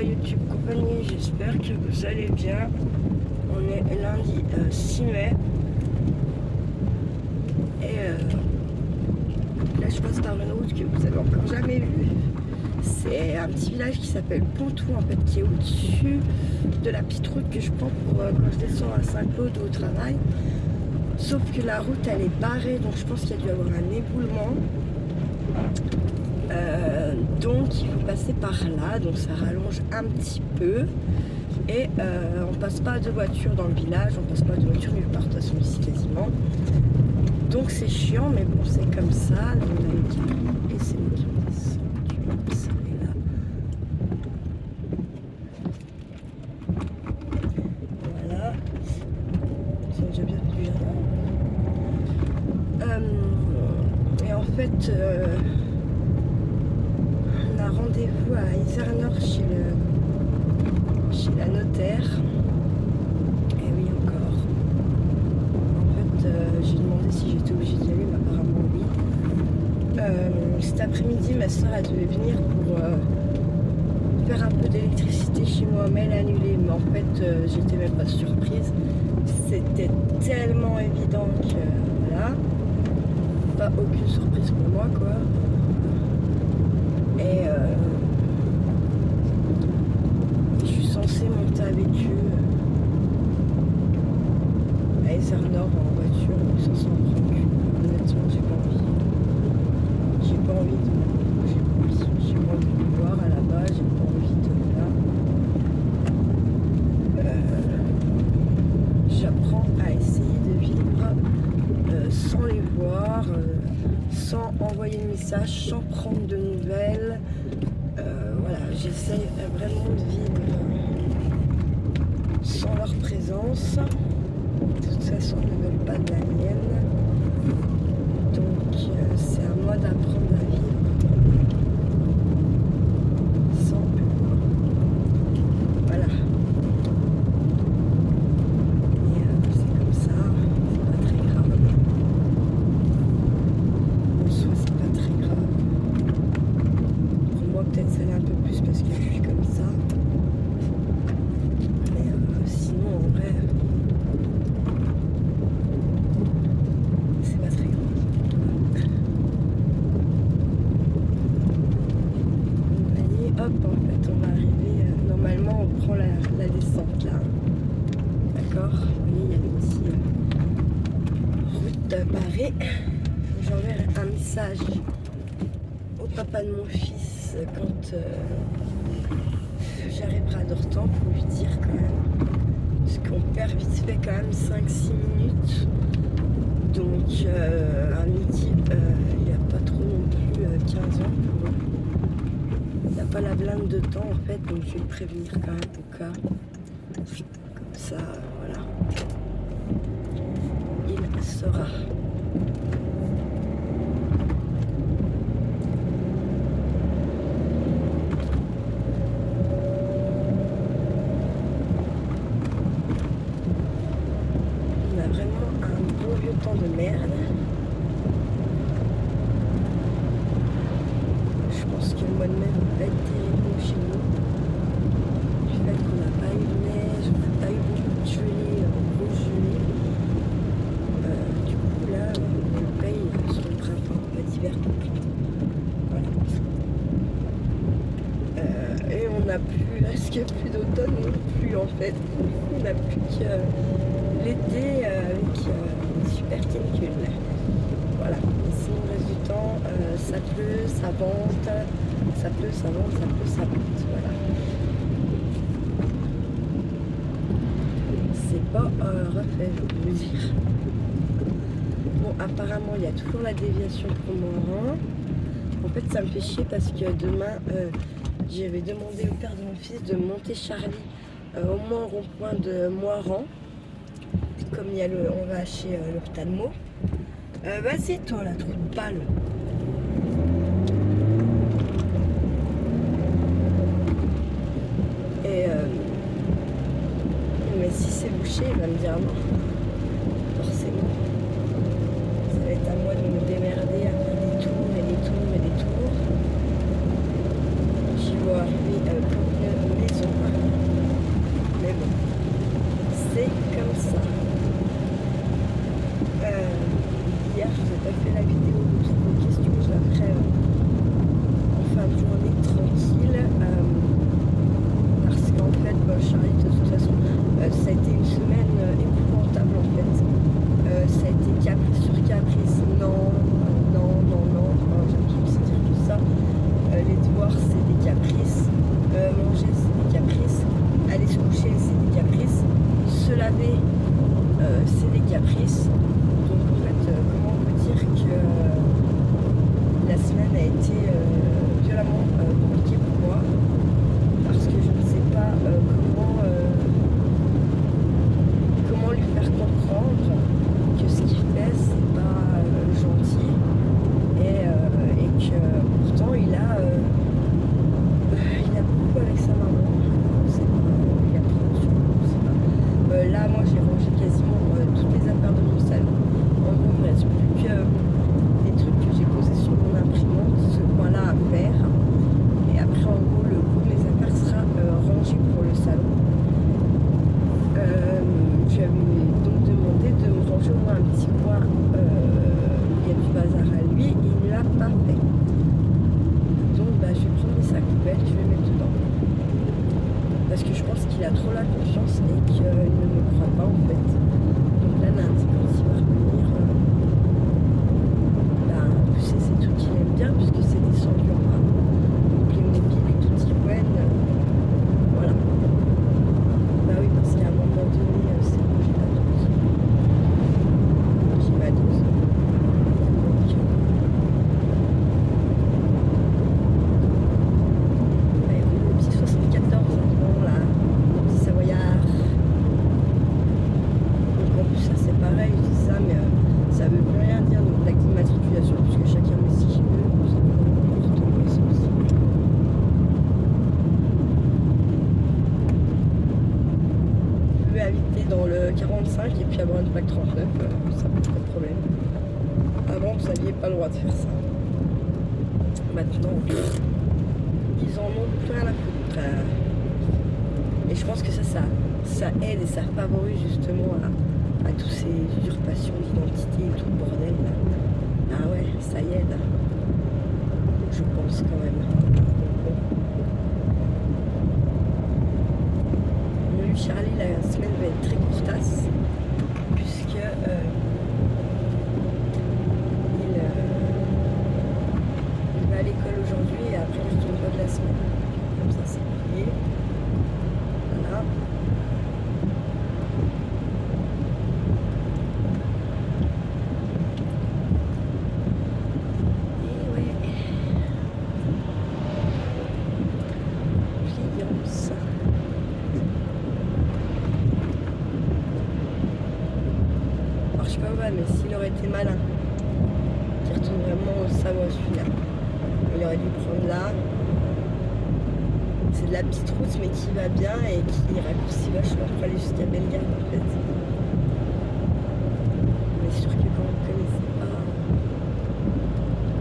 YouTube compagnie, j'espère que vous allez bien. On est lundi 6 mai. Et là je passe par une route que vous avez encore jamais vue. C'est un petit village qui s'appelle Pontou en fait, qui est au-dessus de la petite route que je prends pour quand je descends à Saint-Claude au travail. Sauf que la route elle est barrée, donc je pense qu'il y a dû avoir un éboulement. Donc il faut passer par là, donc ça rallonge un petit peu. Et on passe pas de voiture dans le village, on passe pas de voiture nulle part de toute façon ici quasiment. Donc c'est chiant, mais bon c'est comme ça. Là, on a une petite... Et c'est moi qui me descends. Ça est là. Voilà. C'est déjà bien du jardin. Et en fait, on a rendez-vous à Isernord chez la notaire. Et oui, encore. En fait, j'ai demandé si j'étais obligée d'y aller, mais apparemment oui. Cet après-midi, ma soeur elle devait venir pour faire un peu d'électricité chez moi, mais elle a annulé. Mais en fait, j'étais même pas surprise. C'était tellement évident que voilà. Pas aucune surprise pour moi, quoi. Et je suis censée monter avec eux à Isernord en voiture, mais sans s'en prendre qu'une. Honnêtement, j'ai pas envie. J'ai pas envie de voir à la base, j'ai pas envie de là. J'apprends à essayer de vivre sans les voir, sans envoyer de messages, sans prendre de nouvelles. Voilà, j'essaie vraiment de vivre sans leur présence. De toute façon, ils ne veulent pas de la mienne. Donc, c'est à moi d'apprendre à vivre sans eux. Voilà. Et c'est comme ça, c'est pas très grave. En soi, c'est pas très grave. Pour moi, peut-être ça l'est un peu plus parce que je suis comme ça. Mais sinon, en vrai, c'est pas très grave. Allez, hop, en fait, on va arriver. Normalement, on prend la descente là. D'accord? Vous voyez, il y a des petites routes barrées. J'enverrai un message au papa de mon fils quand j'arriverai à Dortan pour lui dire quand même. Parce qu'on perd vite fait quand même 5-6 minutes. Donc à midi, il n'y a pas trop non plus 15 ans. Il n'a pas la blinde de temps en fait, donc je vais le prévenir quand même au cas. Comme ça, voilà. Il saura. On a vraiment un bon vieux temps de merde. Je pense que le mois de mai va pas être terrible chez nous. Du fait qu'on n'a pas eu de neige, on n'a pas eu beaucoup de gelée, grosse gelée. Du coup là, on paye sur le printemps, pas d'hiver tout. Voilà. Et on n'a plus, est-ce qu'il n'y a plus d'automne non plus en fait. On n'a plus que l'été avec super canicule. Voilà. Sinon le reste du temps, ça pleut, ça vente, ça pleut, ça vente, ça pleut, ça vente. Voilà. C'est pas refait, je veux dire. Bon, apparemment, il y a toujours la déviation pour Moiran. En fait, ça me fait chier parce que demain, j'avais demandé au père de mon fils de monter Charlie au moins au rond-point de Moiran. Comme il y a on va chez l'ophtalmo. Vas-y, toi, la trou de balle. Et mais si c'est bouché, il va me dire non. Forcément. Ça va être à moi de me démerder à faire des tours et des tours et des tours. J'y vois arriver plein de maisons directrice. Donc en fait, comment vous dire que la semaine a été violemment compliquée pour moi parce que je ne sais pas comment lui faire comprendre que ce qu'il fait c'est pas gentil et que pourtant il a beaucoup avec sa maman. C'est pas, il a trop de choses, je sais pas. Là moi j'ai rangé quasiment toutes les affaires de mon salon. En gros il me reste plus que des trucs que j'ai posés sur mon imprimante, ce coin-là à faire. Et après en gros le gros de mes affaires sera rangé pour le salon. Je lui avais donc demandé de me ranger au moins un petit coin où il y a du bazar à lui, et il ne l'a pas fait. Donc je vais prendre mes sacs poubelles et je vais les mettre dedans. Parce que je pense qu'il a trop la confiance et qu'il ne me croit pas en fait. Donc là lundi quand il va revenir, pousser ces trucs qu'il aime bien puisque c'est des sanglions. Donc les mobiles et tout Iwen, voilà. Bah oui parce qu'à un moment donné c'est bon, j'ai ma dose. J'ai ma dose. Donc, le petit 74 bon, là, le petit Savoyard. Donc en plus ça c'est pareil, je dis ça mais ça veut plus rien dire donc plaque d'immatriculation puisque chacun met si il veut, c'est n'importe quoi ça aussi. Vous pouvez habiter dans le 45 et puis avoir une plaque 39, ça pose pas de problème. Avant vous n'aviez pas le droit de faire ça. Maintenant, ils en ont plus rien à foutre. Et je pense que ça aide et ça favorise justement à toutes ces usurpations d'identité et tout le bordel. Ah ouais, ça y aide. Je pense quand même. Lui, Charlie, la semaine va être très courtasse puisque il va à l'école aujourd'hui et après je tourne pas de la semaine. Comme ça c'est plié. Voilà. Et ouais. Pliance. Alors je sais pas où va, mais s'il aurait été malin, qu'il retourne vraiment au Savoie celui-là. Il aurait dû prendre là. C'est de la petite route mais qui va bien et qui raccourcit vachement pour aller jusqu'à Bellegarde en fait. Mais sûr que quand vous ne connaissez pas,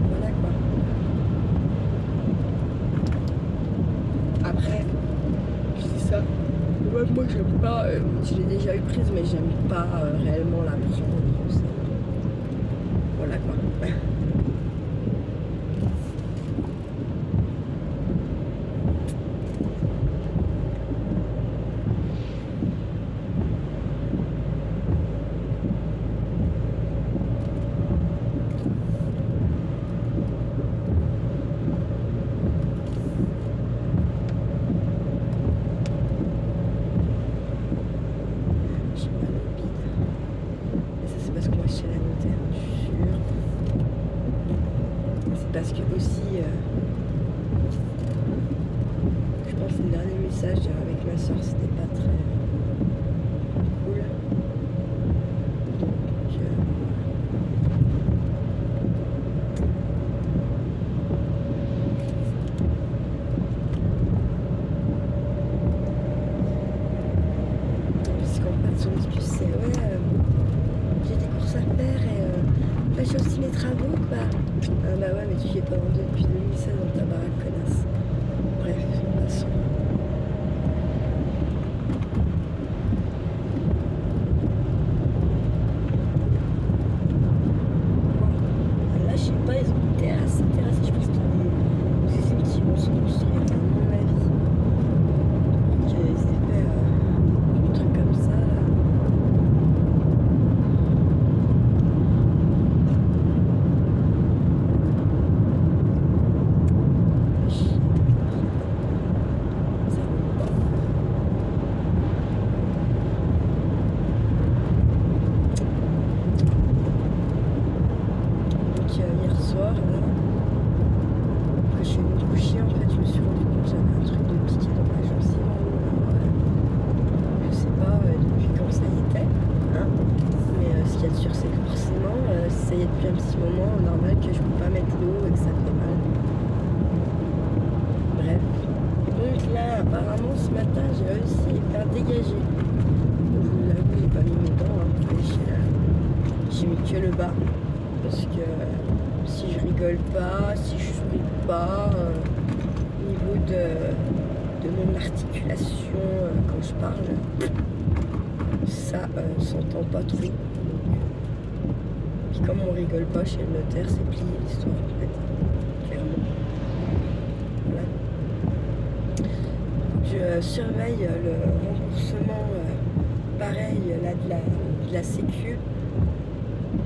voilà quoi. Après, je dis ça. Ouais, moi j'aime pas, je l'ai déjà eu prise mais j'aime pas réellement la prendre. Voilà quoi. Parce que aussi, je pense que le dernier message avec ma soeur, c'était pas très cool. Donc, puisqu'en fait, son excuse, c'est ouais, j'ai des courses à faire et j'ai aussi mes travaux, quoi. Ah bah ouais, mais tu y es pas vendu depuis 2016 dans ta baraque, connasse. Bref, passons. dégagé. Donc, je vous avoue, j'ai pas mis mes dents, hein, pour aller chez la... J'ai mis que le bas. Parce que si je rigole pas, si je souris pas, au niveau de mon articulation quand je parle, ça s'entend pas trop. Puis comme on rigole pas chez le notaire, c'est plié l'histoire en fait, clairement. Voilà. Je surveille le remboursement pareil là de la sécu.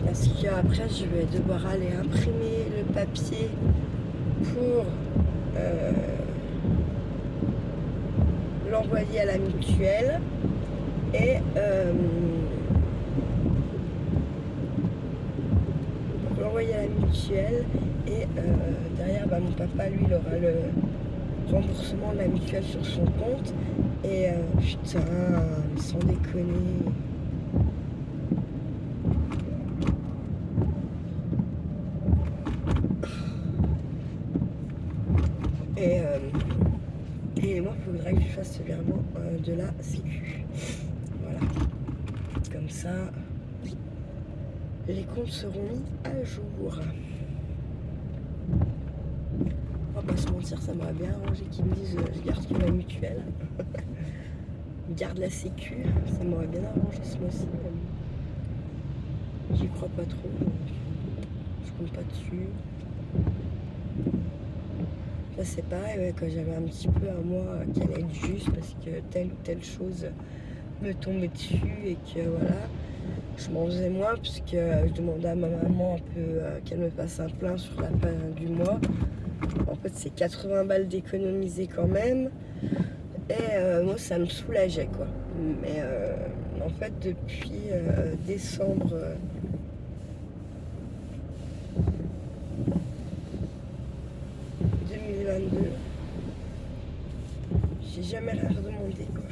Parce qu'après je vais devoir aller imprimer le papier pour l'envoyer à la mutuelle et derrière mon papa lui il aura le remboursement de la mutuelle sur son compte et putain sans déconner. Et moi, il faudrait que je fasse ce virement de la sécu. Voilà. Comme ça, les comptes seront mis à jour. On va pas se mentir, ça m'aurait bien arrangé qu'ils me disent je garde que la mutuelle. Garde la sécu, ça m'aurait bien arrangé ce mois-ci. J'y crois pas trop, donc je compte pas dessus. Là c'est pareil, ouais, quand j'avais un petit peu un mois qui allait être juste parce que telle ou telle chose me tombait dessus et que voilà, je m'en faisais moins puisque je demandais à ma maman un peu qu'elle me fasse un plein sur la fin du mois. En fait c'est 80 balles d'économiser quand même et moi ça me soulageait quoi. Mais en fait depuis décembre 2022, j'ai jamais rien redemandé quoi.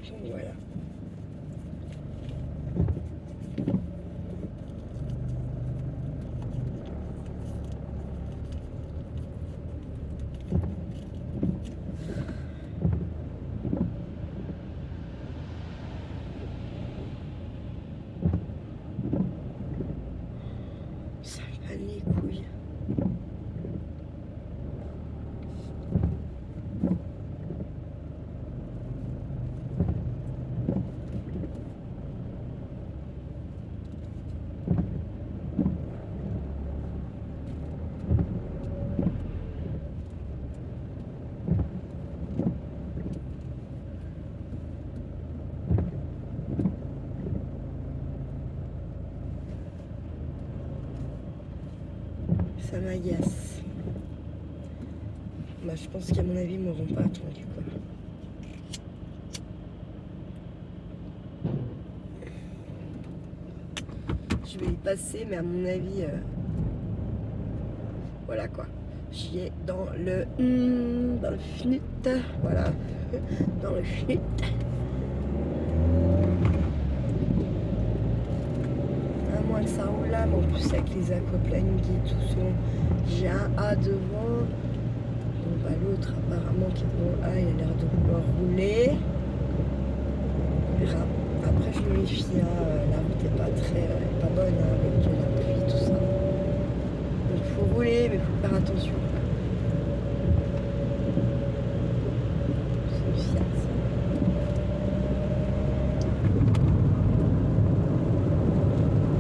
Donc voilà. Ça me bat les couilles. Ça m'agace. Bah, je pense qu'à mon avis, ils m'auront pas attendu quoi. Je vais y passer, mais à mon avis, voilà quoi. J'y ai dans le fnut, voilà, dans le fnut. À moins que ça roule là, mais en plus avec les aquaplaning et tout ça, j'ai un A devant. Bon bah l'autre apparemment qui est devant A, il a l'air de vouloir rouler. On verra. Après je me méfie, hein, la route est pas bonne hein, avec la pluie tout ça. Donc faut rouler mais faut faire attention. C'est une Fiat ça.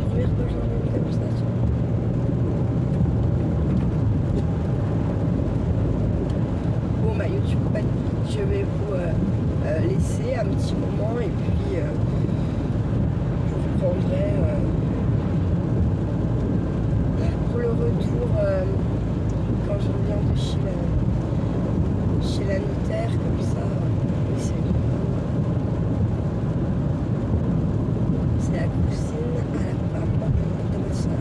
Première fois que j'en ai une comme ça. Bon bah YouTube compagnie, je vais vous laisser un petit moment et puis je vous prendrai pour le retour quand je reviens de chez la notaire comme ça. Oui, c'est la cousine à la femme de ma soeur.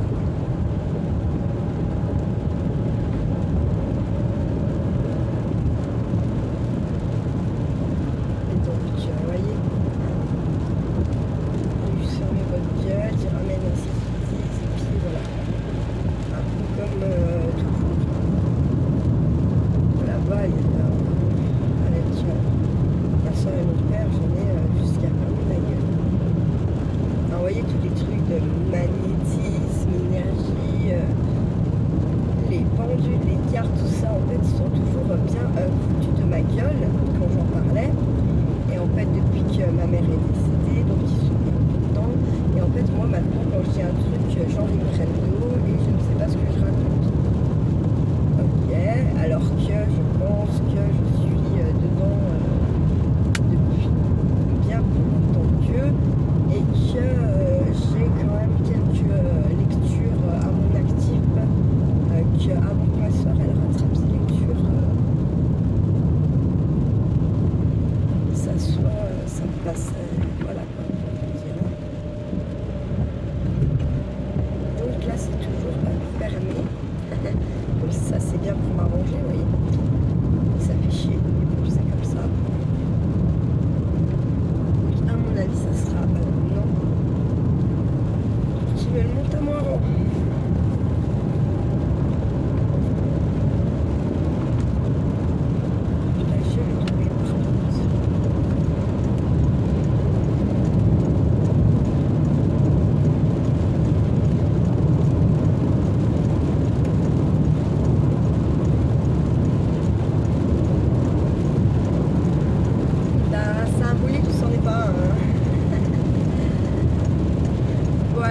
Vous voyez, lui fermer votre gueule, il ramène un 610.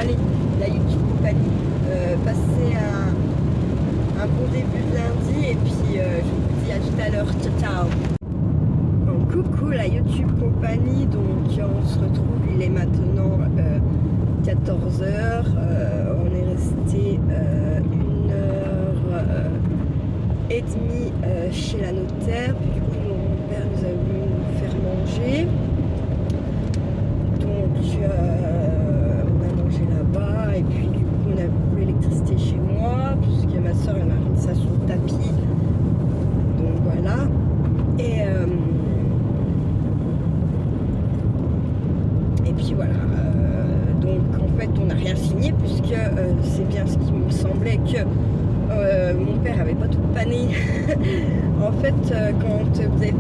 allez, la YouTube compagnie, passez un bon début de lundi et puis je vous dis à tout à l'heure. Ciao, ciao. Donc, coucou la YouTube compagnie, donc on se retrouve, il est maintenant 14h, on est resté 1h30 chez la notaire, puis du coup mon père nous a voulu nous faire manger, donc on a mangé là-bas et puis du coup on a coupé l'électricité chez moi puisque ma soeur elle m'a remis ça sur le tapis, donc voilà. Et puis voilà, donc en fait on n'a rien signé puisque c'est bien ce qui me semblait que mon père avait pas tout pané. En fait quand vous avez,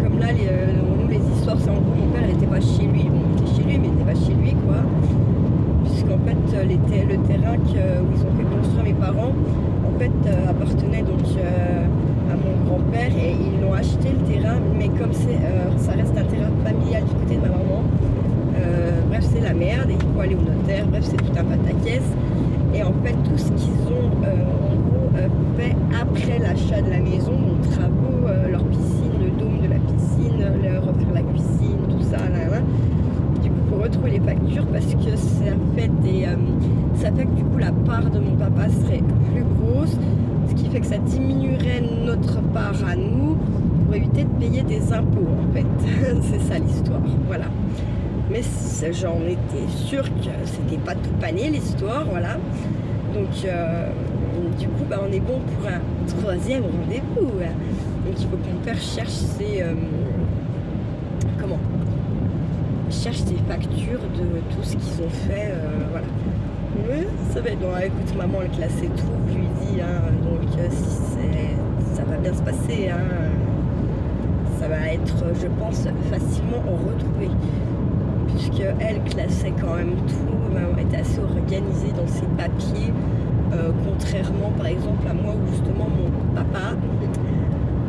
comme là nous les histoires c'est en gros mon père il était pas chez lui, bon il était chez lui mais il était pas chez lui quoi, puisqu'en fait le terrain où ils ont fait construire mes parents en fait appartenait donc à mon grand-père et ils l'ont acheté le terrain, mais comme ça reste un terrain familial du côté de ma maman, bref c'est la merde et il faut aller au notaire, bref c'est tout un pataquès. Et en fait tout ce qu'ils ont en gros fait après l'achat de la maison, donc travaux, leur piscine, le dôme de la piscine, refaire la cuisine, tout ça, là. Du coup pour retrouver les factures parce que ça fait que du coup la part de mon papa serait plus grosse, ce qui fait que ça diminuerait notre part à nous pour éviter de payer des impôts en fait. C'est ça l'histoire, voilà. Mais j'en étais sûre que c'était pas tout pané l'histoire, voilà. Donc du coup on est bon pour un troisième rendez-vous. Donc il faut que mon père cherche ses factures de tout ce qu'ils ont fait, voilà. Oui, ça va être bon. Écoute, maman elle classait tout, je lui dis, donc ça va bien se passer, ça va être, je pense, facilement retrouvé. Puisque elle classait quand même tout, maman était assez organisée dans ses papiers, contrairement par exemple à moi où justement mon papa,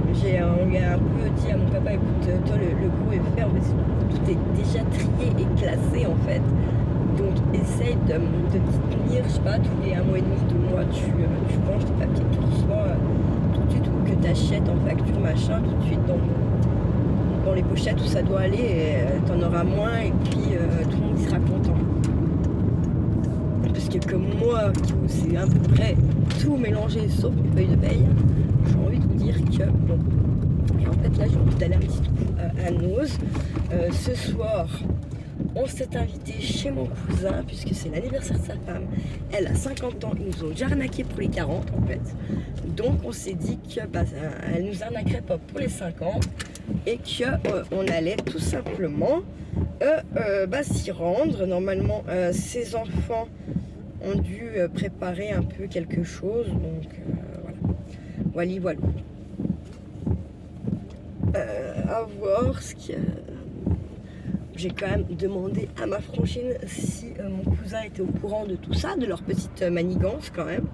on lui a un peu dit à mon papa, écoute, toi le gros est fait, tout est déjà trié et classé en fait. Donc essaye de t'y tenir, je sais pas, tous les 1 mois et demi, 2 mois, tu ranges tes papiers que tu reçois tout de suite ou que tu achètes en facture, machin, tout de suite dans les pochettes où ça doit aller, et t'en auras moins et puis tout le monde y sera content. Parce que comme moi, qui c'est à peu près tout mélangé sauf une feuille de paye, j'ai envie de vous dire que bon. Et en fait là j'ai envie d'aller un petit coup à Noz. Ce soir, on s'est invité chez mon cousin puisque c'est l'anniversaire de sa femme. Elle a 50 ans, ils nous ont déjà arnaqué pour les 40 en fait. Donc on s'est dit que elle nous arnaquerait pas pour les 50 et qu'on allait tout simplement s'y rendre. Normalement ses enfants ont dû préparer un peu quelque chose, donc voilà. Voilà. À voir ce qu'il y a. J'ai quand même demandé à ma frangine si mon cousin était au courant de tout ça, de leur petite manigance quand même.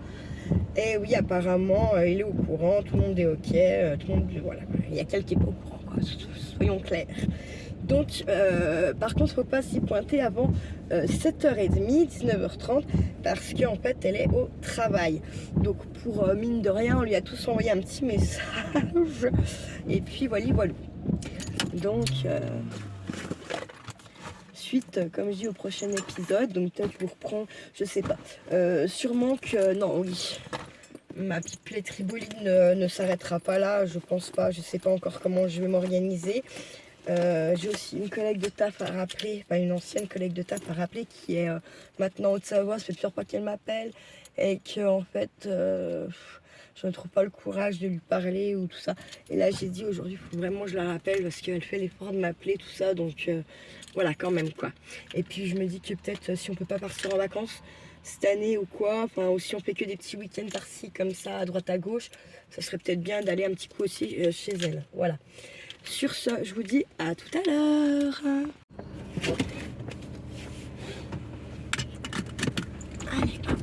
Et oui, apparemment, il est au courant, tout le monde est ok, tout le monde, voilà, il y a quelqu'un qui n'est pas au courant, quoi, soyons clairs. Donc, par contre, il ne faut pas s'y pointer avant 7h30, 19h30, parce qu'en fait, elle est au travail. Donc, pour mine de rien, on lui a tous envoyé un petit message. Et puis, voilà. Donc, suite, comme je dis, au prochain épisode. Donc, peut-être je vous reprends, je sais pas. Sûrement que, non, oui. Ma pipelette Triboline ne s'arrêtera pas là, je pense pas. Je sais pas encore comment je vais m'organiser. J'ai aussi une collègue de taf à rappeler, enfin une ancienne collègue de taf à rappeler qui est maintenant Haute-Savoie, ça fait plusieurs fois qu'elle m'appelle et que en fait je ne trouve pas le courage de lui parler ou tout ça. Et là j'ai dit aujourd'hui il faut vraiment que je la rappelle parce qu'elle fait l'effort de m'appeler tout ça, donc voilà quand même quoi. Et puis je me dis que peut-être si on peut pas partir en vacances cette année ou quoi, enfin aussi on fait que des petits week-ends par-ci comme ça à droite à gauche, ça serait peut-être bien d'aller un petit coup aussi chez elle, voilà. Sur ce, je vous dis à tout à l'heure. Allez, hop.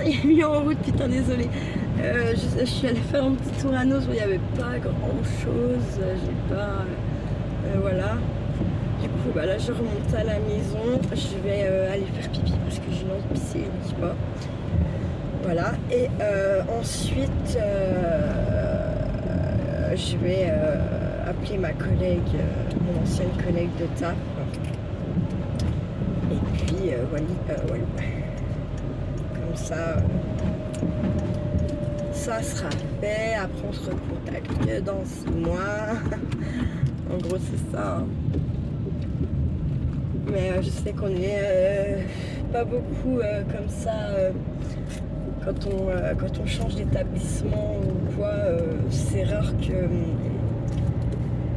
ça y est, mis en route, putain, désolé. Je suis allée faire un petit tour à Nos où il n'y avait pas grand chose. J'ai pas. Voilà. Du coup, bah là, je remonte à la maison. Je vais aller faire pipi parce que j'ai envie de pisser, je ne dis pas. Voilà. Et ensuite, je vais appeler ma collègue, mon ancienne collègue de taf. Et puis, voilà. Comme ça, ça sera fait. Après, on se recontacte dans 6 mois. En gros, c'est ça. Hein. Mais je sais qu'on est pas beaucoup comme ça. Quand on change d'établissement ou quoi, c'est rare que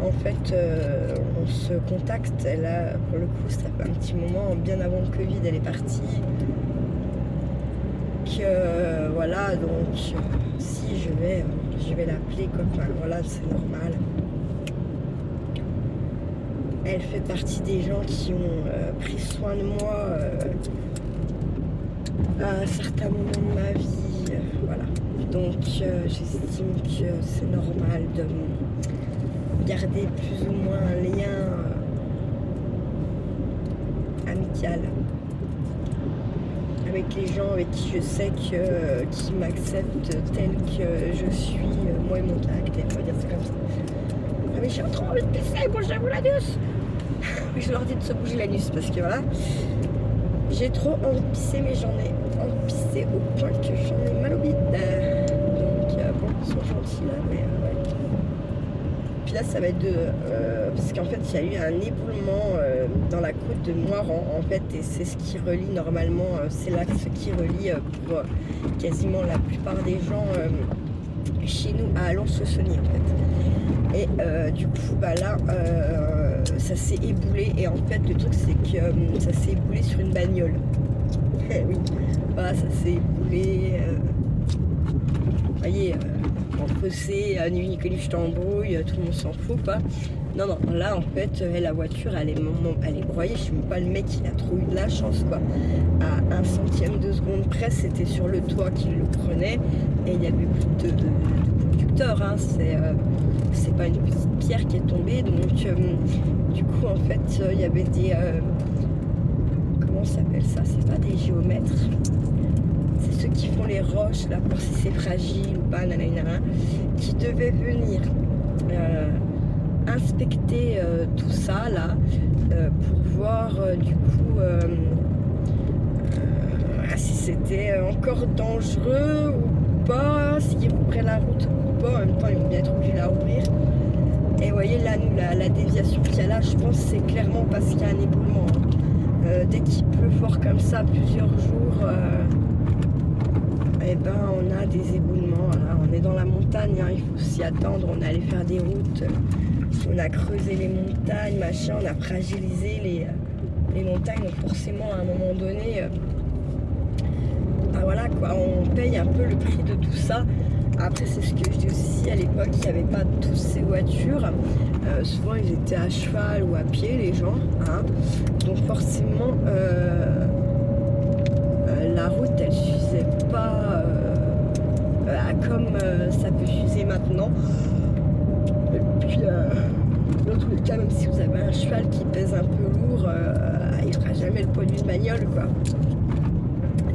en fait on se contacte. Là, pour le coup, ça fait un petit moment, bien avant le Covid, elle est partie. Que voilà, donc si je vais l'appeler comme voilà, c'est normal. Elle fait partie des gens qui ont pris soin de moi à un certain moment de ma vie. Voilà. Donc j'estime que c'est normal de garder plus ou moins un lien amical avec les gens avec qui je sais qui m'acceptent tel que je suis, moi et mon caractère. On va dire c'est comme ça. Ah mais j'ai trop envie de pisser, bougez-vous l'anus. Je leur dis de se bouger l'anus parce que voilà, j'ai trop envie de pisser, mais j'en ai envie de pisser au point que j'en ai mal au bide. Donc bon, ils sont gentils là, mais ouais. Puis là, ça va être parce qu'en fait, il y a eu un éboulement dans la côte de Moiran, en fait, et c'est ce qui relie normalement, c'est l'axe qui relie pour quasiment la plupart des gens chez nous à Lons-le-Saunier, en fait. Et du coup, bah là, ça s'est éboulé, et en fait, le truc, c'est que ça s'est éboulé sur une bagnole. Oui, voilà, ça s'est éboulé. Vous voyez, en fossé, nuit connu, je t'embrouille, tout le monde s'en fout, quoi. Non, non, là, en fait, la voiture, elle est broyée. Je sais même pas, le mec, il a trop eu de la chance, quoi. À 1/100 de seconde près, c'était sur le toit qu'il le prenait, et il y avait plus de conducteur, hein. C'est pas une petite pierre qui est tombée, donc du coup, en fait, il y avait des... comment ça s'appelle ça? C'est pas des géomètres. C'est ceux qui font les roches, là, pour si c'est fragile ou pas, nanana, qui devaient venir inspecter tout ça, là, pour voir, du coup, si c'était encore dangereux ou pas, s'ils rouvraient la route ou pas. En même temps, ils vont bien être obligés de la rouvrir. Et vous voyez, là, nous, la déviation qu'il y a là, je pense que c'est clairement parce qu'il y a un éboulement. Dès qu'il pleut fort comme ça, plusieurs jours... eh ben, on a des éboulements. Là. On est dans la montagne, hein, il faut s'y attendre. On est allé faire des routes, on a creusé les montagnes, machin, on a fragilisé les montagnes. Donc forcément, à un moment donné, ben voilà quoi, on paye un peu le prix de tout ça. Après, c'est ce que je dis aussi, à l'époque, il n'y avait pas toutes ces voitures. Souvent, ils étaient à cheval ou à pied, les gens. Hein. Donc forcément... la route, elle suffisait pas comme ça peut s'user maintenant. Et puis, dans tous les cas, même si vous avez un cheval qui pèse un peu lourd, il fera jamais le poids d'une bagnole, quoi.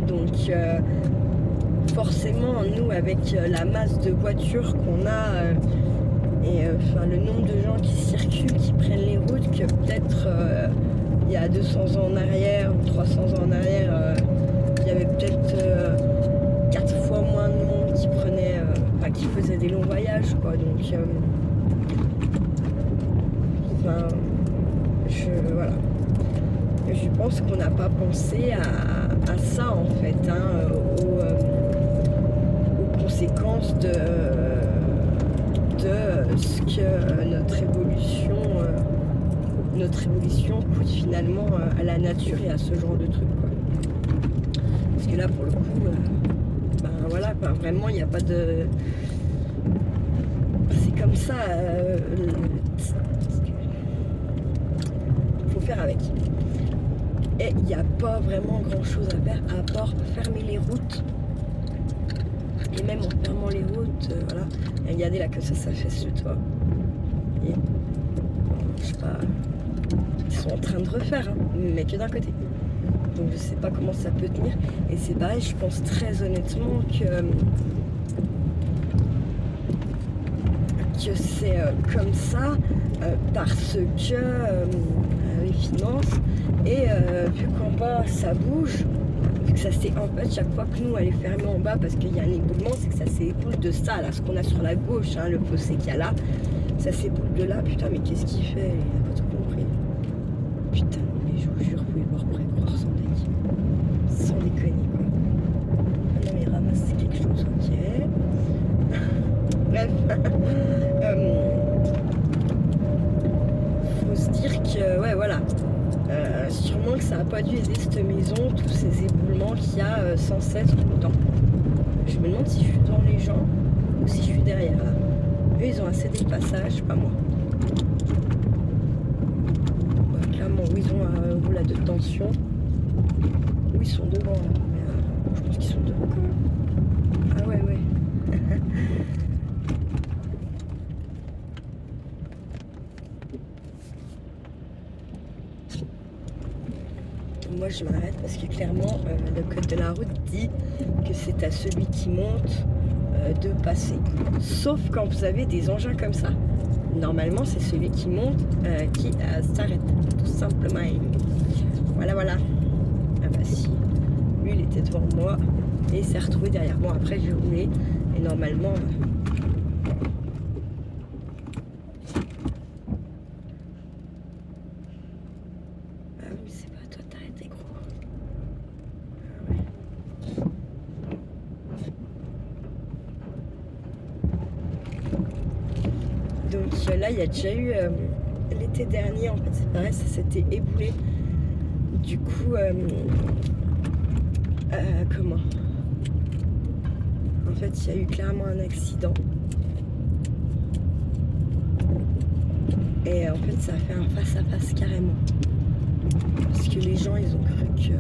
Donc, forcément, nous, avec la masse de voitures qu'on a et le nombre de gens qui circulent, qui prennent les routes, que peut-être il y a 200 ans en arrière ou 300 ans en arrière, il y avait peut-être 4 fois moins de monde qui prenait, qui faisait des longs voyages, quoi. Donc, voilà. Je pense qu'on n'a pas pensé à ça, en fait, hein, aux conséquences de ce que notre évolution coûte finalement à la nature et à ce genre de trucs, quoi. Parce que là, pour le coup, voilà, vraiment, il n'y a pas de... C'est comme ça. Faut faire avec. Et il n'y a pas vraiment grand chose à faire à part fermer les routes Et même en fermant les routes, voilà. Et regardez là, que ça s'affaisse le toit. Et, je sais pas, ils sont en train de refaire, hein, mais que d'un côté. Donc je sais pas comment ça peut tenir. Et c'est pareil, je pense très honnêtement que c'est comme ça parce que les finances et vu qu'en bas ça bouge, vu que ça s'est en fait chaque fois que nous elle est fermée en bas parce qu'il y a un éboulement, c'est que ça s'éboule de ça là, ce qu'on a sur la gauche, hein, le fossé qu'il y a là, ça s'éboule de là. Putain, mais qu'est-ce qu'il fait? Il a pas tout compris. Putain, mais je vous jure, vous pouvez le voir pour y croire sans déconner quoi. Ah non mais il ramasse quelque chose, ok. Bref, faut se dire que, ouais, voilà, sûrement que ça n'a pas dû aider cette maison, tous ces éboulements qu'il y a sans cesse tout le temps. Je me demande si je suis devant les gens ou si je suis derrière là. Eux, ils ont assez de passage, pas moi. Ouais, clairement, où ils ont un rouleau de tension. Où ils sont devant là. Mais je pense qu'ils sont devant quand même. Ah ouais, ouais. Moi je m'arrête parce que clairement le code de la route dit que c'est à celui qui monte de passer. Sauf quand vous avez des engins comme ça. Normalement c'est celui qui monte qui s'arrête. Tout simplement. Voilà, voilà. Ah bah si. Lui il était devant moi et il s'est retrouvé derrière moi. Après j'ai roulé et normalement... Donc là, il y a déjà eu l'été dernier, en fait, c'est pareil, ça s'était éboulé. Du coup, comment? En fait, il y a eu clairement un accident. Et en fait, ça a fait un face-à-face carrément. Parce que les gens, ils ont cru que...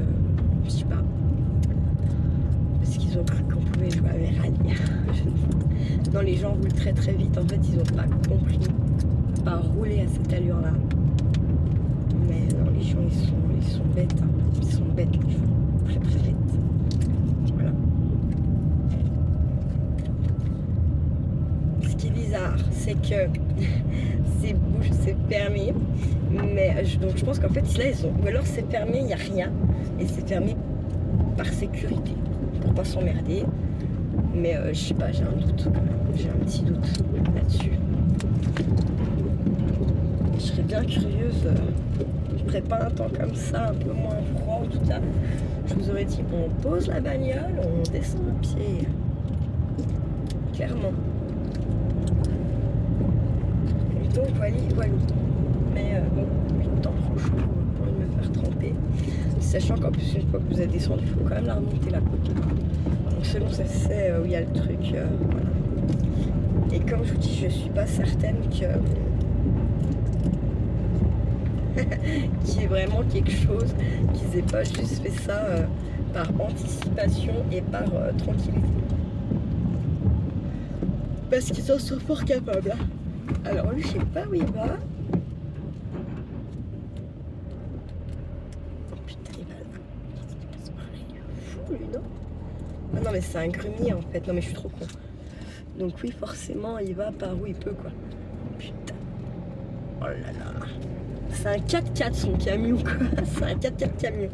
Je sais pas. Parce qu'ils ont cru qu'on pouvait jouer à Verali. Non, les gens roulent très très vite. En fait, ils n'ont pas compris pas rouler à cette allure-là. Mais non, les gens, ils sont bêtes. Hein. Ils sont bêtes, les gens. Très très bêtes. Voilà. Ce qui est bizarre, c'est que c'est permis. Mais donc je pense qu'en fait, là, ils ont... Ou alors c'est permis, il n'y a rien. Et c'est permis par sécurité. Pour pas s'emmerder. Mais je sais pas, j'ai un doute quand même. J'ai un petit doute là-dessus. Je serais bien curieuse. Je ferais pas un temps comme ça, un peu moins froid en tout cas. Je vous aurais dit, on pose la bagnole, on descend à pied. Clairement. Et donc voilà. Mais bon, 8 ans franchement, pour me faire tremper. Sachant qu'en plus, une fois que vous êtes descendu, il faut quand même la remonter la côte. Donc selon ça c'est où il y a le truc. Voilà. Et comme je vous dis, je suis pas certaine que qu'il y ait vraiment quelque chose, qu'ils aient pas juste fait ça par anticipation et par tranquillité. Parce qu'ils en sont fort capables. Hein. Alors lui, je sais pas où il va. Oh putain, il va là. Il est fou lui, non? Ah non mais c'est un grumier en fait. Non mais je suis trop con. Donc oui, forcément, il va par où il peut, quoi. Putain. Oh là là. C'est un 4x4 son camion, quoi. C'est un 4x4 camion.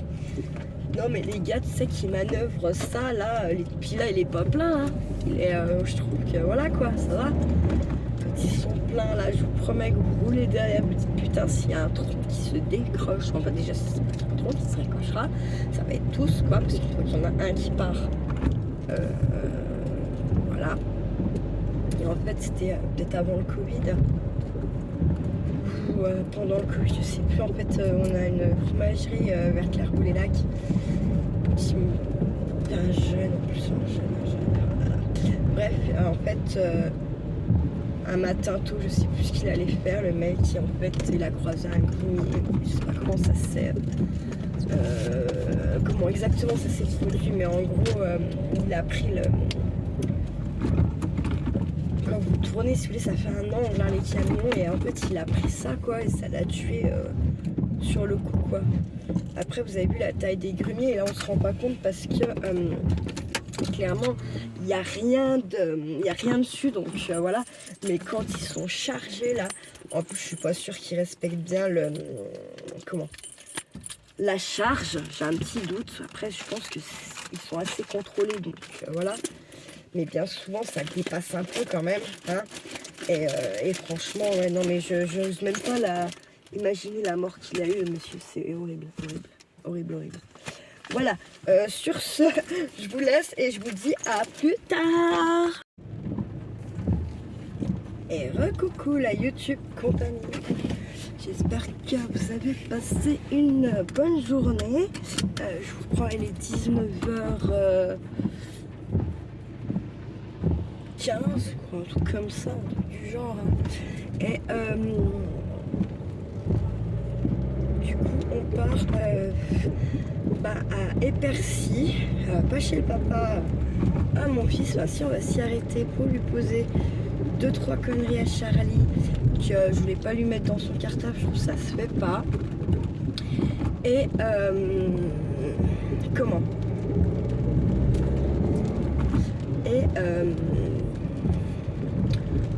Non mais les gars, tu sais qu'ils manœuvrent ça, là. Puis là, il est pas plein, hein. Il est, je trouve que, voilà, quoi, ça va. Quand ils sont pleins, là, je vous promets que vous roulez derrière, vous dites, putain, s'il y a un tronc qui se décroche, enfin déjà, si c'est pas un tronc qui se décrochera, ça va être tous, quoi, parce qu'il faut qu'il y en a un qui part. Voilà. Et en fait, c'était peut-être avant le Covid. Ou pendant le Covid, je sais plus. En fait, on a une fromagerie vers Clairvaux-les-Lacs. Un jeune, en plus, un jeune. Voilà. Bref, en fait, un matin tôt, je sais plus ce qu'il allait faire. Le mec, qui en fait, il a croisé un grumier. Je sais pas comment ça s'est... comment exactement ça s'est produit, mais en gros, il a pris quand vous tournez, si vous voulez, ça fait un angle, hein, les camions, et en fait il a pris ça quoi, et ça l'a tué sur le coup quoi. Après vous avez vu la taille des grumiers, et là on se rend pas compte parce que clairement il n'y a rien dessus, donc voilà. Mais quand ils sont chargés là, en plus je suis pas sûre qu'ils respectent bien la charge, j'ai un petit doute. Après je pense que ils sont assez contrôlés, donc voilà. Mais bien souvent ça dépasse un peu quand même, hein. Et franchement ouais, non mais je n'ose même pas imaginer la mort qu'il a eu le monsieur, c'est horrible, horrible. Voilà, sur ce, je vous laisse et je vous dis à plus tard. Et recoucou la YouTube compagnie. J'espère que vous avez passé une bonne journée. Je vous crois il est 19h15, un truc comme ça, un truc du genre. Et du coup on part à Épercy, pas chez le papa, à mon fils. Là, si on va s'y arrêter pour lui poser 2-3 conneries à Charlie que je voulais pas lui mettre dans son cartable, je trouve que ça se fait pas. Et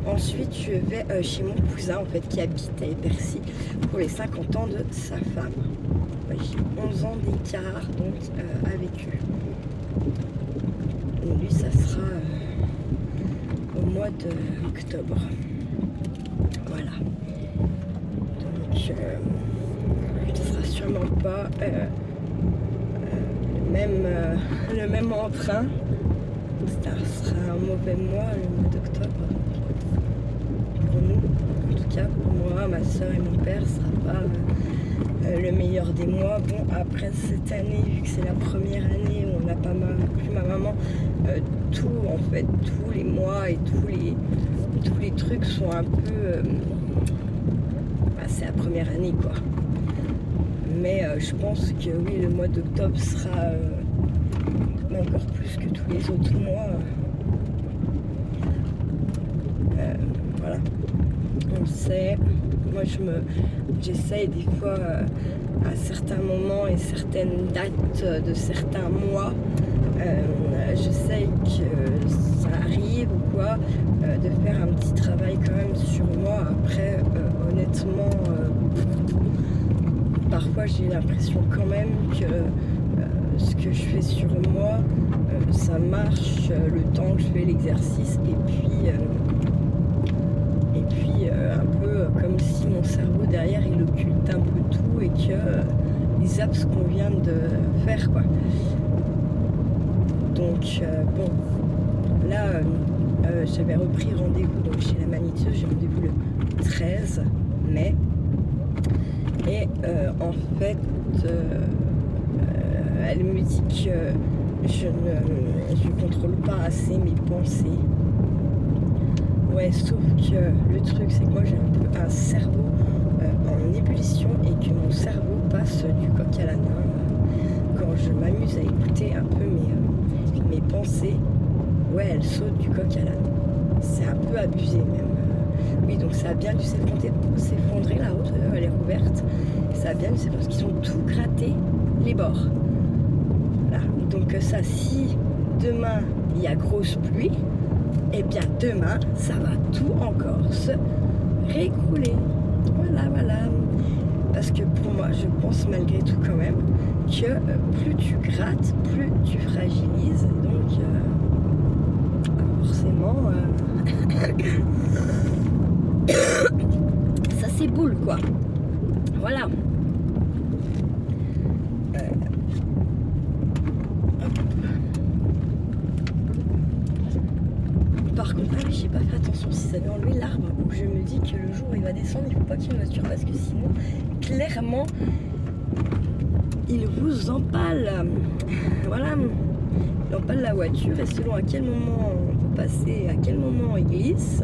ensuite je vais chez mon cousin en fait qui habite à Épercy pour les 50 ans de sa femme. J'ai 11 ans d'écart donc avec eux. Et lui ça sera au mois d'octobre. Voilà. Donc ce sera sûrement pas le même entrain. Ça sera un mauvais mois, le mois d'octobre. Pour nous, en tout cas pour moi, ma soeur et mon père, ce sera pas le meilleur des mois. Bon, après cette année, vu que c'est la première année où on n'a pas plus ma maman, tout en fait, tous les mois et tous les trucs sont un peu... c'est la première année quoi. Mais je pense que oui, le mois d'octobre sera encore plus que tous les autres mois. Voilà. On sait. Moi j'essaye des fois à certains moments et certaines dates de certains mois, j'essaye que ça arrive ou quoi, de faire un petit travail quand même sur moi. Après honnêtement parfois j'ai l'impression quand même que ce que je fais sur moi ça marche le temps que je fais l'exercice, et puis un peu comme si mon cerveau derrière il occulte un peu tout et que il zappe ce qu'on vient de faire quoi. Donc bon, là j'avais repris rendez-vous donc chez la magnétieuse, j'ai rendez-vous le 13 mai et en fait elle me dit que je ne contrôle pas assez mes pensées. Ouais, sauf que le truc c'est que moi j'ai un peu un cerveau en ébullition et que mon cerveau passe du coq à l'âne. Quand je m'amuse à écouter un peu mes pensées, ouais, elles sautent du coq à l'âne. C'est un peu abusé même. Oui, donc ça a bien dû s'effondrer, la route, elle est rouverte. Ça a bien dû s'effondrer parce qu'ils ont tout gratté les bords. Voilà. Donc ça, si demain il y a grosse pluie, et bien demain ça va tout encore se réécrouler. Voilà. Parce que pour moi, je pense malgré tout quand même que plus tu grattes, plus tu fragilises. Donc forcément ça s'éboule quoi. Voilà. Par contre, ah oui, j'ai pas fait attention si ça avait enlevé l'arbre où je me dis que le jour où il va descendre, il faut pas qu'il y ait une voiture parce que sinon, clairement, il vous empale. Voilà, il empale la voiture et selon à quel moment on peut passer, à quel moment il glisse,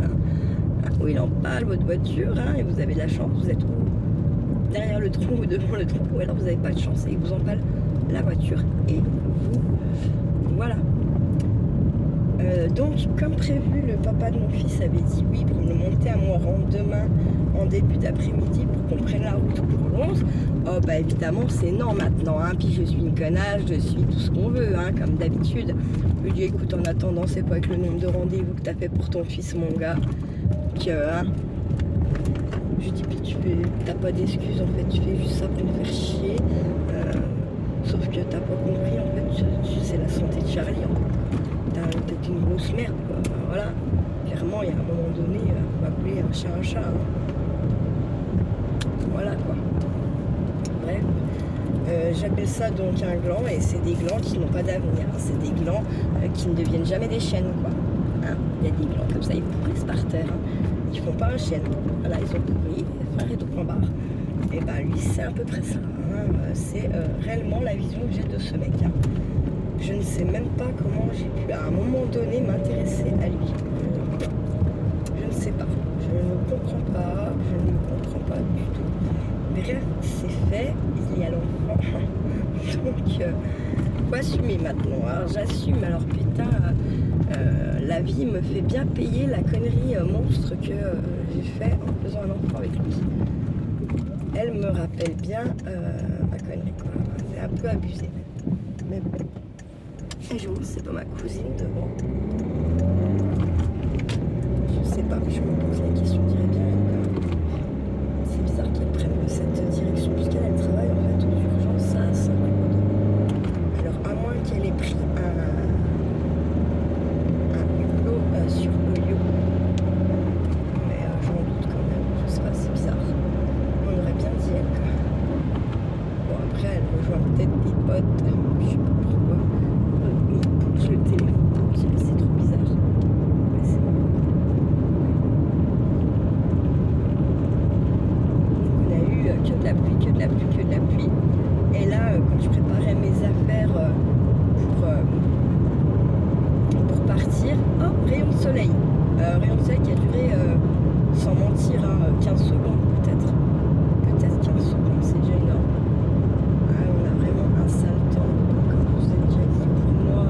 où il empale votre voiture, hein, et vous avez de la chance, vous êtes derrière le tronc ou devant le tronc, ou alors vous n'avez pas de chance et il vous empale la voiture et vous. Voilà. Donc, comme prévu, le papa de mon fils avait dit oui pour me monter à Moirans demain en début d'après-midi pour qu'on prenne la route pour Lons. Oh, bah évidemment, c'est non maintenant. Hein. Puis je suis une connasse, je suis tout ce qu'on veut, hein, comme d'habitude. Je lui dis écoute, en attendant, c'est quoi avec le nombre de rendez-vous que t'as fait pour ton fils, mon gars que, hein. Je lui dis puis t'as pas d'excuses en fait, tu fais juste ça pour me faire chier. Sauf que t'as pas compris en fait, c'est la santé de Charlie en fait. T'es une grosse merde quoi. Enfin, voilà, clairement il y a un moment donné, faut appeler un chat un chat. Hein. Voilà quoi. Bref, j'appelle ça donc un gland et c'est des glands qui n'ont pas d'avenir. C'est des glands qui ne deviennent jamais des chênes quoi. Hein, il y a des glands comme ça, ils pourrissent par terre. Hein. Ils font pas un chêne. Voilà, ils ont pourri, fin rideau point barre. Et ben lui c'est à peu près ça. Hein. C'est réellement la vision que j'ai de ce mec. Hein. Je ne sais même pas comment j'ai pu à un moment donné m'intéresser à lui. Je ne sais pas. Je ne comprends pas. Je ne comprends pas du tout. Bref, c'est fait. Il y a l'enfant. Donc, faut assumer maintenant. Alors j'assume. Alors putain, la vie me fait bien payer la connerie monstre que j'ai fait en faisant un enfant avec lui. Elle me rappelle bien ma connerie quoi. C'est un peu abusé. Mais bon. Et je c'est pas ma cousine devant. Je sais pas, je me pose la question, je dirais bien. C'est bizarre qu'elle prenne cette direction, puisqu'elle travaille en fait aux urgences à Saint-Claude. Alors, à moins qu'elle ait pris un hublot sur Olio. Mais j'en doute quand même, je sais pas, c'est bizarre. On aurait bien dit elle quoi. Bon, après, elle rejoint peut-être des potes, je sais pas pourquoi. Le téléphone, c'est trop bizarre. Mais c'est bon. Donc on a eu que de la pluie, que de la pluie, que de la pluie. Et là, quand je préparais mes affaires pour partir, oh, rayon de soleil. Rayon de soleil qui a duré, sans mentir, hein, 15 secondes peut-être. Peut-être 15 secondes, c'est déjà énorme. Ah, on a vraiment un sale temps. Comme je vous ai déjà dit, pour moi,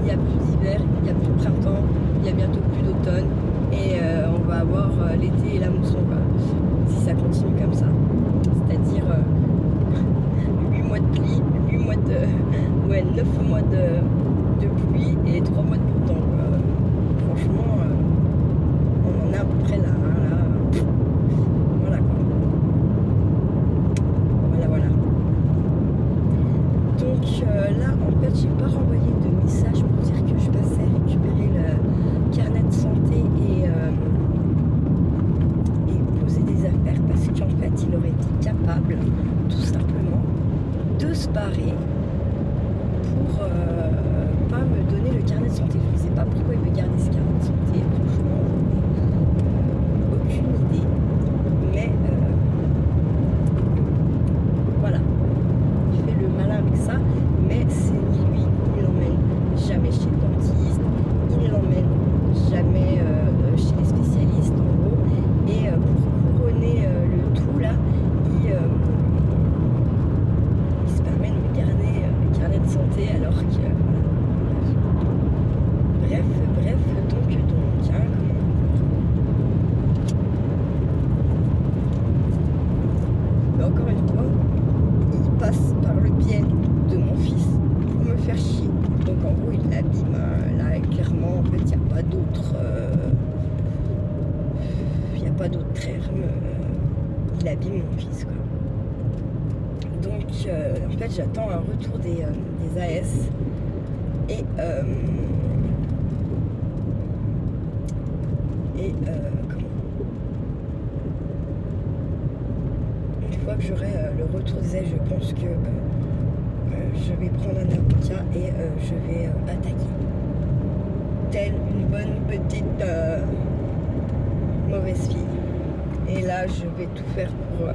il n'y a plus d'hiver, il n'y a plus de printemps, il n'y a bientôt plus d'automne et on va avoir l'été et la mousson quoi, si ça continue comme ça. C'est-à-dire 8 mois de pluie, 8 mois de... ouais, 9 mois de pluie et 3 mois de beau temps quoi. Franchement, on en est à peu près là. Hein, là. Voilà quoi. Voilà. Donc là, en fait, j'ai pas renvoyé de message pour dire que je passais récupérer le carnet de santé et poser des affaires parce qu'en fait, il aurait été capable, tout simplement, de se barrer pour pas me donner le carnet de santé. Je ne sais pas pourquoi il veut garder ce carnet de santé, franchement, aucune idée. Mais voilà. Il fait le malin avec ça, mais c'est ni lui, il l'emmène jamais chez le dentiste, il l'emmène jamais chez les spécialistes en gros, et pour couronner le tout là, il se permet de me garder le carnet de santé alors que bref, donc hein, mais encore une fois, il passe par le biais de mon fils pour me faire chier. Donc en gros il l'abîme. Là clairement en fait il n'y a pas d'autre terme. Il abîme mon fils quoi. Donc en fait j'attends un retour des AS et comment, une fois que j'aurai le retour des AS, je pense que je vais prendre un avocat et je vais attaquer telle une bonne petite mauvaise fille. Et là je vais tout faire pour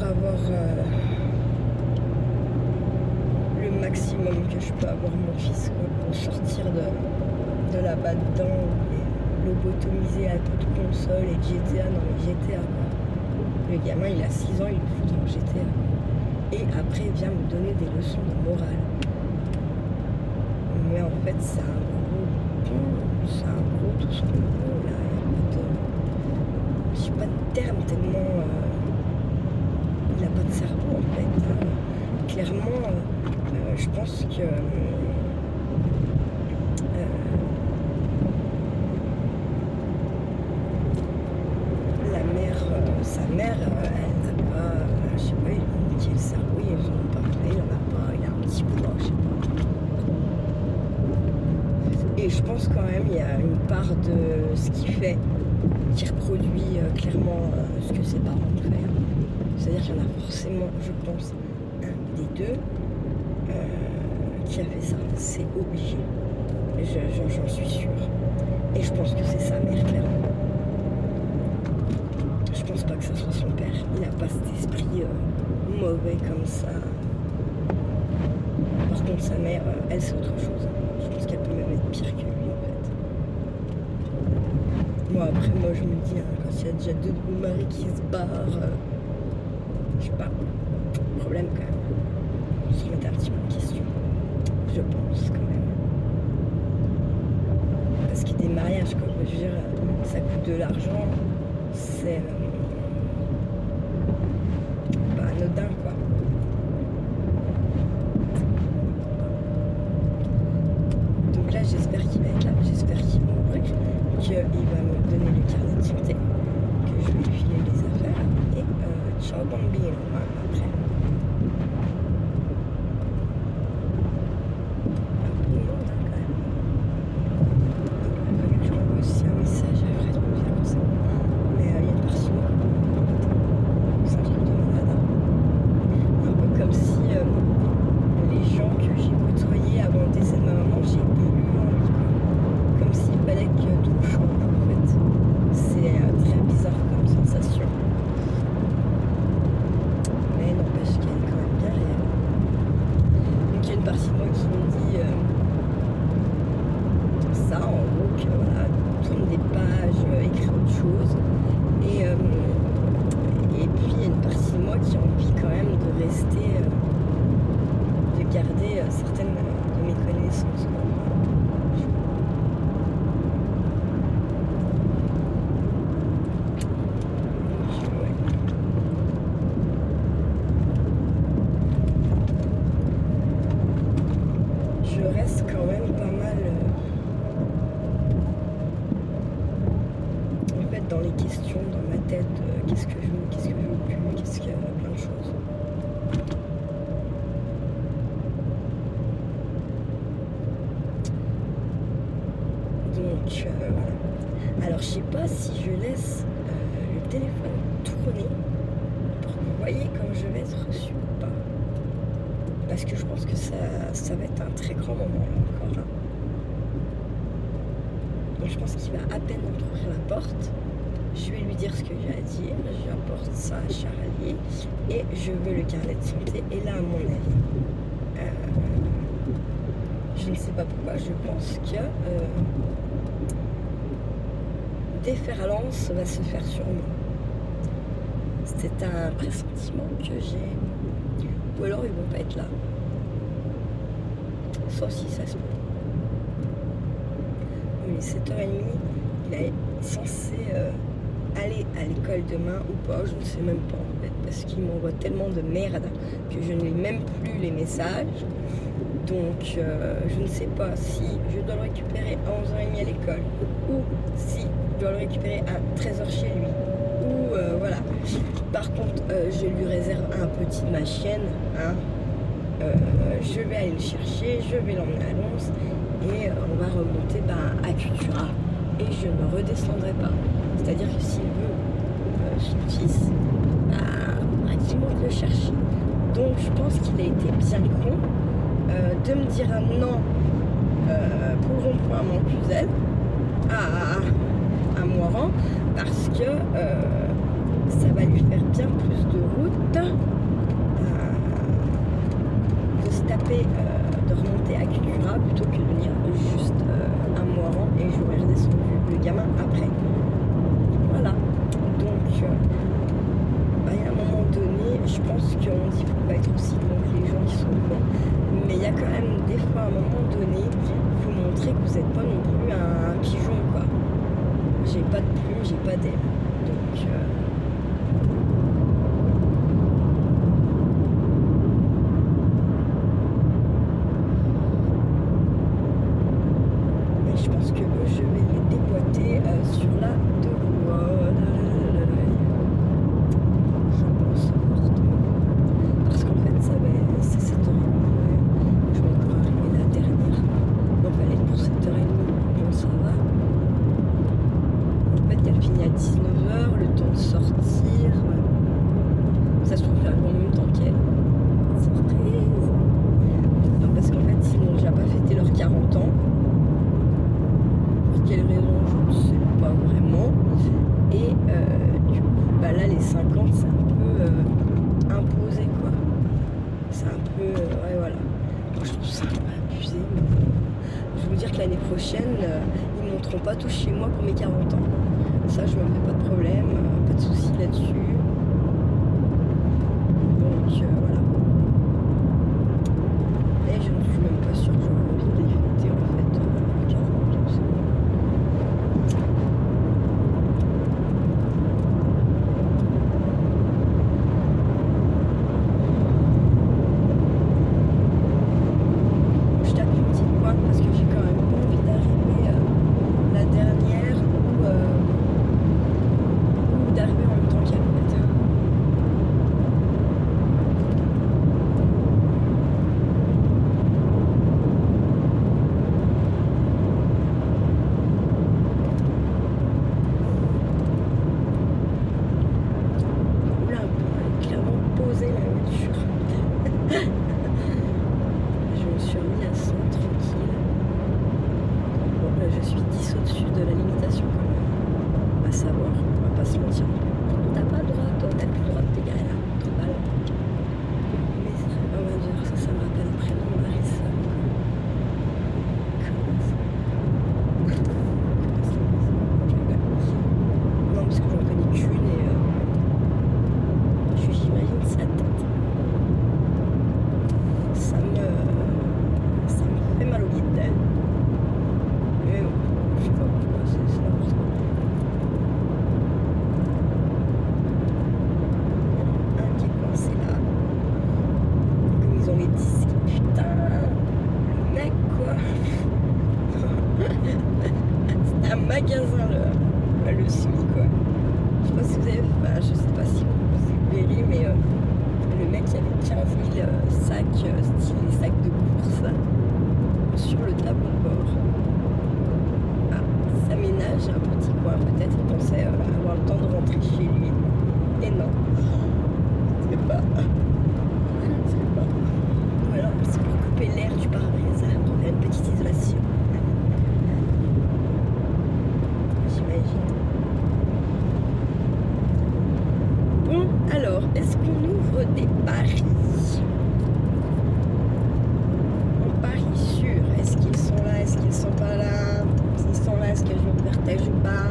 avoir le maximum que je peux avoir mon fils quoi, pour sortir de là-bas dedans, lobotomisé à toute console et GTA. Non mais GTA quoi. Le gamin il a 6 ans, il le fout dans GTA. Et après il vient me donner des leçons de morale. Mais en fait c'est un tout ce qu'on veut, là, j'ai pas de terme tellement il n'a pas de cerveau en fait. Clairement, je pense que la mère, sa mère, elle n'a pas, je sais pas, il a niqué le cerveau, ils en ont pas fait, il en a pas, il a un petit poids, je sais pas. Et je pense quand même il y a une part de ce qu'il fait qui reproduit clairement ce que ses parents ont fait. C'est-à-dire qu'il y en a forcément, je pense, un des deux qui a fait ça. C'est obligé. J'en suis sûre. Et je pense que c'est sa mère, clairement. Je pense pas que ça soit son père. Il n'a pas cet esprit mauvais comme ça. Par contre, sa mère, elle, c'est autre chose. Je pense qu'elle peut même être pire que lui, en fait. Moi, après, je me dis, quand il y a déjà deux de vos maris qui se barrent, je sais pas, problème quand même. On se remettre un petit peu en question. Je pense quand même. Parce que des mariages, quoi, je veux dire, ça coûte de l'argent. C'est pas anodin, quoi. Donc là, j'espère qu'il va être là. J'espère qu'il va me donner le carnet de santé, que je vais lui filer les affaires. Et ciao bambino, après. Un peu de monde, quand même. Il va falloir que je envoie aussi un message à Fred pour dire que c'est bon. Mais il y a une partie moi. C'est un truc de malade. Un peu comme si les gens que j'ai côtoyés avant le décès de ma maman, j'ai plus eu envie. Comme s'il fallait que tout change, en fait. C'est très bizarre comme sensation. Mais n'empêche qu'elle est quand même bien réelle. Donc il y a une partie de moi qui me dit ça, en gros, que voilà, tourne des pages, écrire autre chose. Et puis il y a une partie de moi qui a envie quand même de rester, de garder certaines de mes connaissances. Quoi. Je reste quand même pas mal en fait dans les questions, dans ma tête, qu'est-ce que je veux plus, qu'est-ce qu'il y a plein de choses. Donc voilà. Alors je sais pas si je laisse le téléphone tourner pour que vous voyez quand je vais être reçue ou pas. Parce que je pense que ça va être un très grand moment là encore. Hein. Donc je pense qu'il va à peine ouvrir la porte. Je vais lui dire ce que j'ai à dire. J'apporte ça à Charlie et je veux le carnet de santé. Et là, à mon avis, je ne sais pas pourquoi, je pense que déferlance va se faire sur moi. C'est un pressentiment que j'ai. Ou alors ils vont pas être là. Sauf si ça se peut. Il est 7h30, il est censé aller à l'école demain ou pas, je ne sais même pas en fait, parce qu'il m'envoie tellement de merde que je ne lis même plus les messages. Donc je ne sais pas si je dois le récupérer à 11h30 à l'école ou si je dois le récupérer à 13h chez lui. Ou voilà. Par contre, je lui réserve un petit de ma chienne. Hein. Je vais aller le chercher, je vais l'emmener à Lons et on va remonter à Cultura. Et je ne redescendrai pas. C'est-à-dire que s'il veut son fils, qu'il monte le chercher. Donc je pense qu'il a été bien con de me dire non pour le rond-point à Montcluzel, à Moiran, parce que ça va lui faire bien plus de route de se taper, de remonter à Cultura plutôt que de venir juste à Moiran et j'aurais redescendu le gamin après. Voilà. Donc il y a un moment donné, je pense qu'on dit qu'il ne faut pas être aussi long que les gens qui sont bons, mais il y a quand même des fois à un moment donné, il faut montrer que vous n'êtes pas non plus un pigeon quoi. pas de plumes, j'ai pas d'ailes. Donc mais je pense que je vais les déboîter sur la 2 roues. Je pense fortement. Parce qu'en fait, c'est 7h30. Je vais encore arriver la dernière. Donc, elle est pour 7h30. Bon, ça va. En fait, elle finit à 19h. Le temps de sortir. Ça se trouve, j'arrive en même temps qu'elle. Surprise! Non, parce qu'en fait, ils n'ont déjà pas fêté leurs 40 ans. Pour quelle raison, je ne sais pas vraiment. Et du coup, bah là, les 50, c'est un peu imposé, quoi. C'est un peu... ouais, voilà. Moi, je trouve ça un peu abusé. Mais je veux vous dire que l'année prochaine, ils ne monteront pas tous chez moi pour mes 40 ans. Ça, je me fais pas de problème. Pas de soucis là-dessus. Donc, voilà. Et je ne suis même pas sûre que j'aurai envie de les fêter, en fait. 40 ans, c'est bon. Je tape une petite pointe parce que j'ai quand même pas envie d'arriver la dernière ou d'arriver en même temps qu'elle, en fait. Oula, elle est clairement posée la voiture. Je me suis remis à 100 tranquille. Bon, là, je suis 10 au-dessus de la limitation quand même. À savoir, on va pas se mentir. T'as pas le droit, toi, t'as plus le droit de t'égarer là. Trop mal. Mais on va dire, ça me rappelle un prénom, Marissa. Non, parce que j'en connais qu'une et j'imagine sa tête. Ça me fait mal au guide. Mais bon, je sais pas pourquoi, c'est n'importe quoi. Un qui est coincé là. Comme ils ont les disques. Putain, le mec quoi. C'est un magasin le SMI quoi. Je sais pas si vous avez. Bah, je sais pas si vous verrez, mais le mec il avait 15 000 sacs, style sacs de course, sur le tableau de bord. Ah, ça ménage un petit coin. Peut-être il pensait avoir le temps de rentrer chez lui. Et non. C'est pas. C'est pas. Voilà, c'est pour couper l'air du pare-brise. Pour faire une petite isolation. J'imagine. Bon, alors, est-ce qu'on ouvre des paris? On parie sur, est-ce qu'ils sont là, est-ce qu'ils sont pas là? S'ils sont là, est-ce que je me partage ou pas?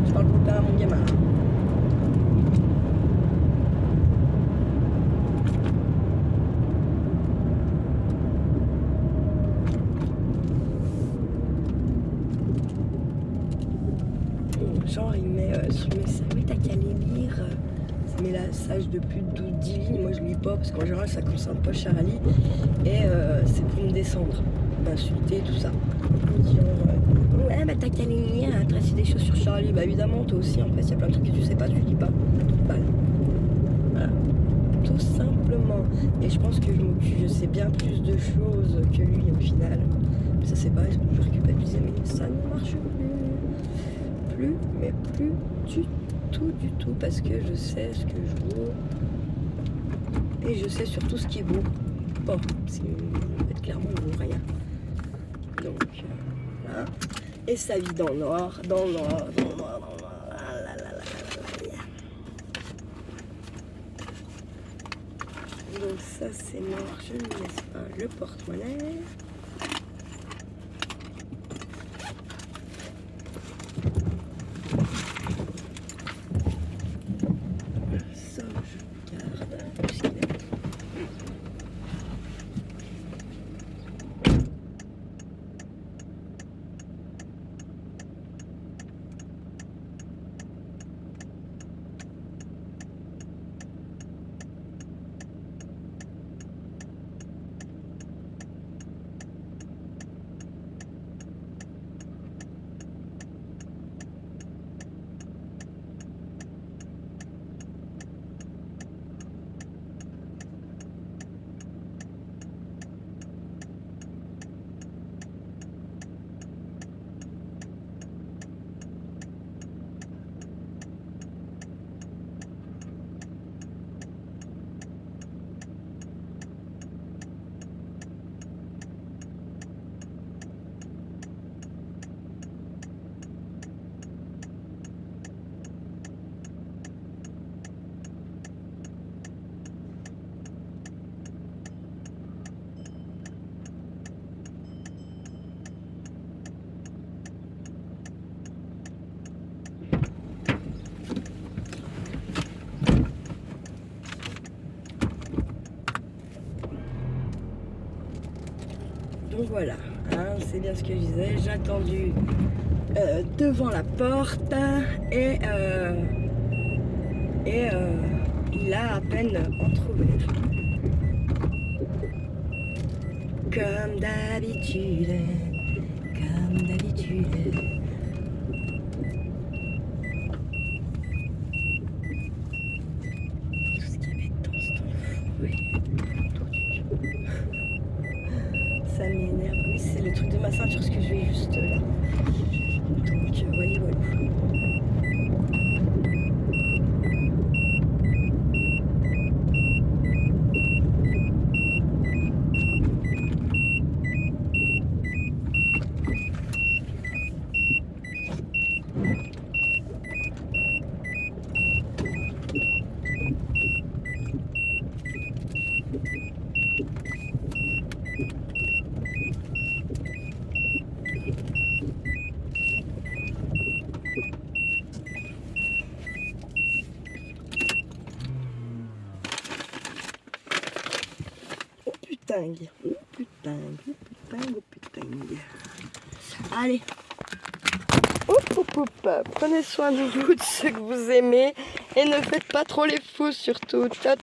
Je parle pour père à mon gamin. Genre, il met sur le message, oui, t'as qu'à les lire. Ça met la sage de plus de 10 lignes. Moi, je lis pas parce qu'en général, ça concerne pas Charlie. Et c'est pour me descendre, m'insulter, tout ça. Genre, ouais, bah t'as qu'à les lire, tracer des choses sur Charlie. Bah évidemment, toi aussi, en fait, il y a plein de trucs que tu sais pas, tu lis pas. Voilà. Voilà. Tout simplement. Et je pense que je sais bien plus de choses que lui au final. Ça, c'est pas, je vais culpabiliser, mais ça ne marche plus. Mais plus du tout, parce que je sais ce que je vaux et je sais surtout ce qui vaut pas, parce que en fait, clairement on vaut rien. Donc voilà, et ça vit dans le noir, dans le noir. Ah là là là là. Donc ça c'est noir, je ne laisse pas le porte-monnaie. voilà, hein, c'est bien ce que je disais. J'ai attendu devant la porte et il a à peine entrouvert. Comme d'habitude, comme d'habitude. Tout ce qu'il y avait dans ce ça m'énerve. Oui, c'est le truc de ma ceinture, ce que je vais juste là. Donc voilà, voilà. Oh putain, oh putain, oh putain. Allez. Prenez soin de vous, de ceux que vous aimez. Et ne faites pas trop les fous surtout. Ciao.